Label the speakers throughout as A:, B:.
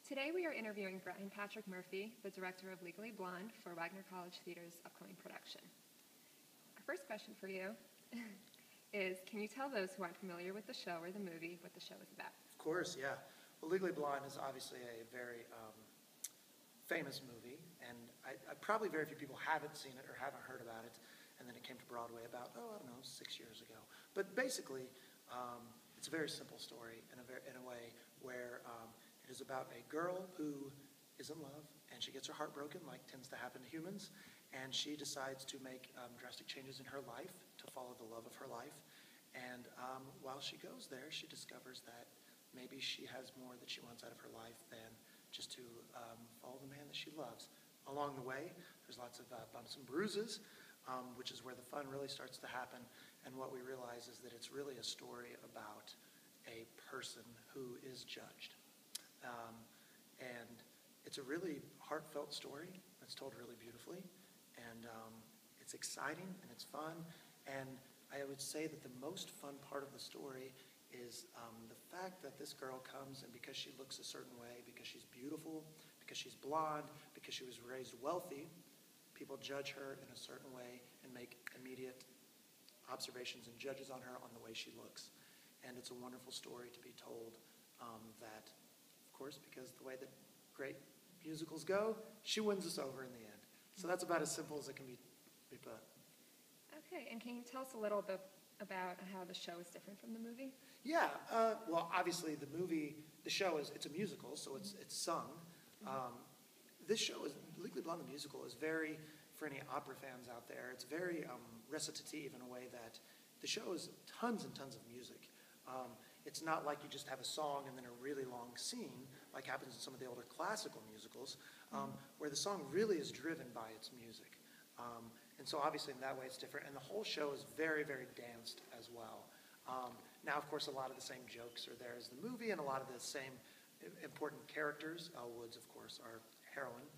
A: Today we are interviewing Brian Patrick Murphy, the director of Legally Blonde for Wagner College Theater's upcoming production. Our first question for you is, can you tell those who aren't familiar with the show or the movie what the show is about?
B: Of course, yeah. Well, Legally Blonde is obviously a very famous movie, and probably very few people haven't seen it or haven't heard about it, and then it came to Broadway about, I don't know, 6 years ago. But basically, it's a very simple story in a way where it is about a girl who is in love, and she gets her heart broken, like tends to happen to humans, and she decides to make drastic changes in her life to follow the love of her life. And while she goes there, she discovers that maybe she has more that she wants out of her life than just to follow the man that she loves. Along the way, there's lots of bumps and bruises, which is where the fun really starts to happen. And what we realize is that it's really a story about a person who is judged. And it's a really heartfelt story that's told really beautifully. And it's exciting and it's fun. And I would say that the most fun part of the story is the fact that this girl comes, and because she looks a certain way, because she's beautiful, because she's blonde, because she was raised wealthy, people judge her in a certain way and make immediate observations and judges on her on the way she looks. And it's a wonderful story to be told that, of course, because the way that great musicals go, she wins us over in the end. So that's about as simple as it can be put.
A: Okay, and can you tell us a little bit about how the show is different from the movie?
B: Yeah, well, obviously the show it's a musical, so it's sung. This show Legally Blonde the musical is very, for any opera fans out there, it's very recitative in a way that the show is tons and tons of music. It's not like you just have a song and then a really long scene, like happens in some of the older classical musicals, where the song really is driven by its music. And so obviously in that way it's different. And the whole show is very, very danced as well. Now, of course, a lot of the same jokes are there as the movie, and a lot of the same important characters. Elle Woods, of course, our heroine.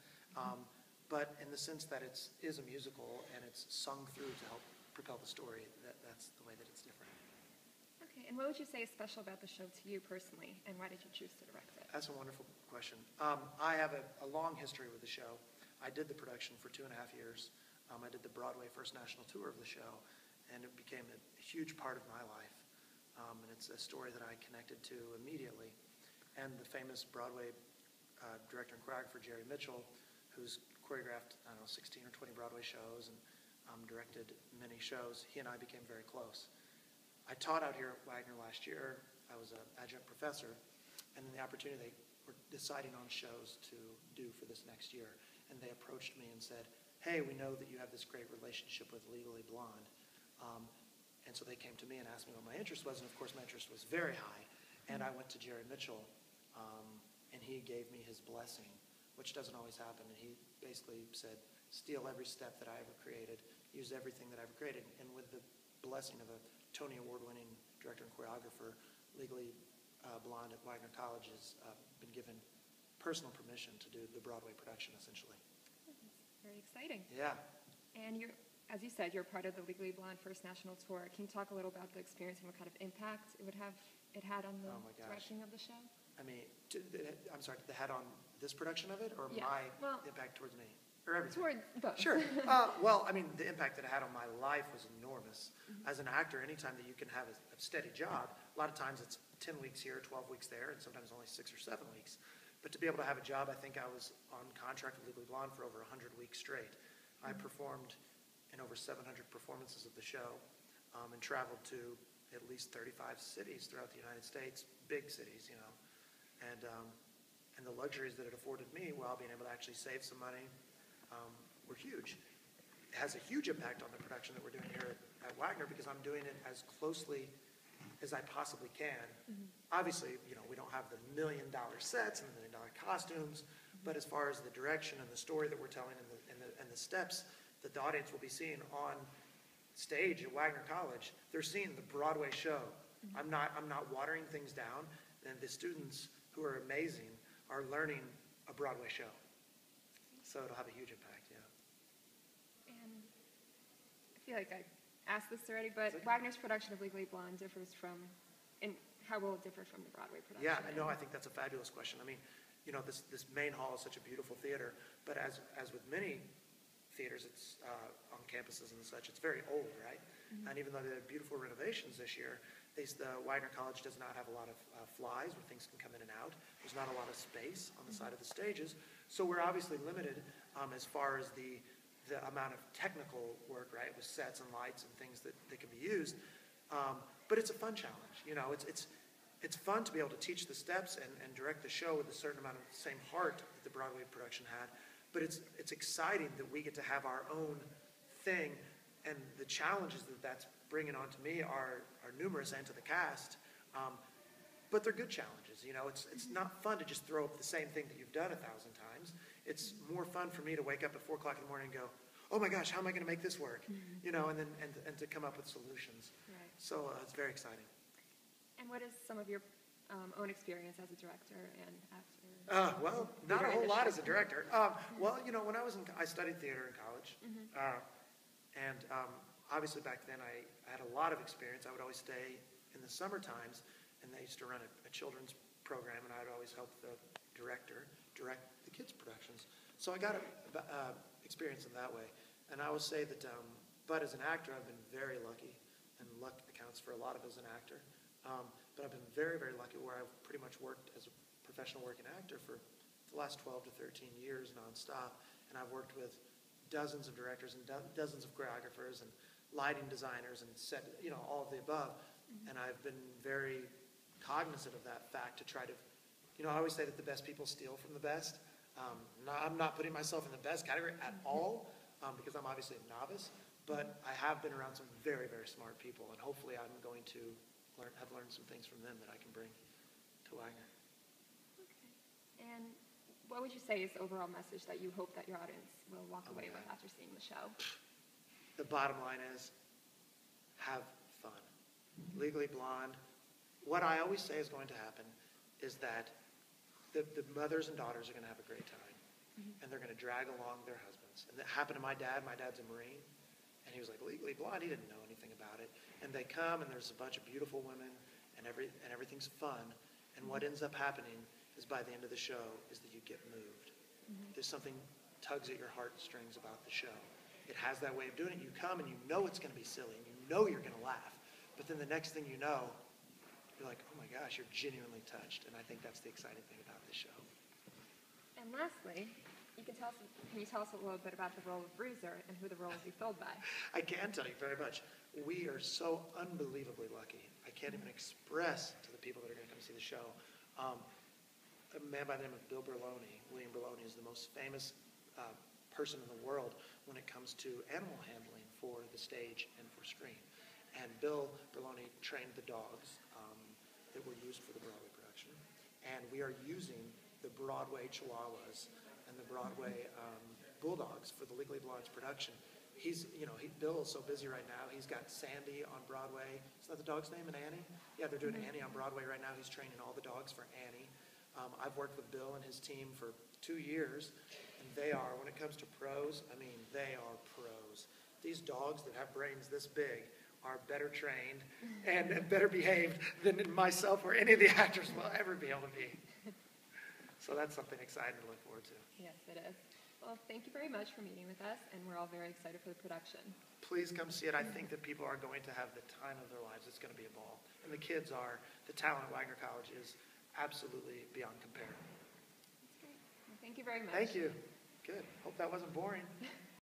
B: But in the sense that it is a musical and it's sung through to help propel the story, that's the way that it's different.
A: Okay, and what would you say is special about the show to you personally, and why did you choose to direct it?
B: That's a wonderful question. I have a long history with the show. I did the production for 2.5 years. I did the Broadway First National Tour of the show, and it became a huge part of my life. And it's a story that I connected to immediately. And the famous Broadway director and choreographer, Jerry Mitchell, who's choreographed, 16 or 20 Broadway shows and directed many shows, he and I became very close. I taught out here at Wagner last year. I was an adjunct professor, and the opportunity, they were deciding on shows to do for this next year. And they approached me and said, hey, we know that you have this great relationship with Legally Blonde. And so they came to me and asked me what my interest was, and of course my interest was very high. And I went to Jerry Mitchell, and he gave me his blessing, which doesn't always happen. And he basically said, steal every step that I ever created, use everything that I've created. And with the blessing of a Tony Award-winning director and choreographer, Legally Blonde at Wagner College has been given personal permission to do the Broadway production, essentially.
A: Very exciting.
B: Yeah.
A: And as you said, you're part of the Legally Blonde First National Tour. Can you talk a little about the experience and what kind of impact it had on the directing of the show?
B: I mean, I'm sorry, the hat on this production of it, or
A: Yeah.
B: my impact towards me? Or everything?
A: Towards both.
B: Sure. Well, I mean, the impact that it had on my life was enormous. As an actor, anytime that you can have a steady job, a lot of times it's 10 weeks here, 12 weeks there, and sometimes only 6 or 7 weeks. But to be able to have a job, I think I was on contract with Legally Blonde for over 100 weeks straight. I performed in over 700 performances of the show and traveled to at least 35 cities throughout the United States, big cities, and the luxuries that it afforded me while being able to actually save some money were huge. It has a huge impact on the production that we're doing here at Wagner because I'm doing it as closely as I possibly can. Obviously, we don't have the $1 million sets and the $1 million costumes, but as far as the direction and the story that we're telling and the steps that the audience will be seeing on stage at Wagner College, they're seeing the Broadway show. I'm not watering things down, and the students who are amazing are learning a Broadway show. So it'll have a huge impact, yeah.
A: And I feel like I asked this already, but Wagner's production of Legally Blonde differs from, and how will it differ from the Broadway production?
B: Yeah, no, I think that's a fabulous question. I mean, this main hall is such a beautiful theater, but as with many theaters, it's on campuses and such, it's very old, right? Mm-hmm. And even though they had beautiful renovations this year, the Wagner College does not have a lot of flies where things can come in and out. There's not a lot of space on the side of the stages, so we're obviously limited as far as the amount of technical work, right, with sets and lights and things that can be used. But it's a fun challenge. It's fun to be able to teach the steps and direct the show with a certain amount of the same heart that the Broadway production had. But it's exciting that we get to have our own thing, and the challenges that's bringing onto me are numerous, and to the cast. But they're good challenges. It's not fun to just throw up the same thing that you've done 1,000 times. It's more fun for me to wake up at 4 o'clock in the morning and go, oh my gosh, how am I going to make this work? And to come up with solutions.
A: Right.
B: So it's very exciting.
A: And what is some of your own experience as a director and actor?
B: Well, not a whole lot as a director. When I studied theater in college, and obviously back then I had a lot of experience. I would always stay in the summer times, and they used to run a children's program, and I would always help the director direct the kids' productions. So I got experience in that way. And I would say that, but as an actor, I've been very lucky, and luck accounts for a lot of as an actor. But I've been very, very lucky where I've pretty much worked as a professional working actor for the last 12 to 13 years nonstop. And I've worked with dozens of directors and dozens of choreographers and lighting designers and set, all of the above. And I've been very cognizant of that fact to try to, I always say that the best people steal from the best. I'm not putting myself in the best category at all because I'm obviously a novice, but I have been around some very, very smart people, and hopefully I'm going to have learned some things from them that I can bring to Wagner.
A: Okay. And what would you say is the overall message that you hope that your audience will walk away with after seeing the show?
B: The bottom line is, have fun. Legally Blonde. What I always say is going to happen is that the mothers and daughters are going to have a great time, and they're going to drag along their husbands. And that happened to my dad. My dad's a Marine, and he was like, Legally Blonde, he didn't know anything about it. And they come, and there's a bunch of beautiful women, and everything's fun. And what ends up happening is by the end of the show is that you get moved. There's something tugs at your heartstrings about the show. It has that way of doing it. You come, and you know it's going to be silly, and you know you're going to laugh. But then the next thing you know, you're like, oh my gosh, you're genuinely touched. And I think that's the exciting thing about this show.
A: And lastly, can you tell us a little bit about the role of Bruiser and who the role will be filled by?
B: I can tell you very much. We are so unbelievably lucky. I can't even express to the people that are going to come see the show. A man by the name of Bill Berloni. William Berloni is the most famous person in the world when it comes to animal handling for the stage and for screen. And Bill Berloni trained the dogs that were used for the Broadway production. And we are using the Broadway Chihuahuas and the Broadway Bulldogs for the Legally Blonde's production. Bill is so busy right now. He's got Sandy on Broadway. Is that the dog's name, and Annie? Yeah, they're doing Annie on Broadway right now. He's training all the dogs for Annie. I've worked with Bill and his team for 2 years, and they are, when it comes to pros, they are pros. These dogs that have brains this big are better trained and better behaved than myself or any of the actors will ever be able to be. So that's something exciting to look forward to.
A: Yes, it is. Well, thank you very much for meeting with us, and we're all very excited for the production.
B: Please come see it. I think that people are going to have the time of their lives. It's going to be a ball. And the kids are. The talent at Wagner College is absolutely beyond compare.
A: That's great. Well, thank you very much.
B: Thank you. Good. Hope that wasn't boring.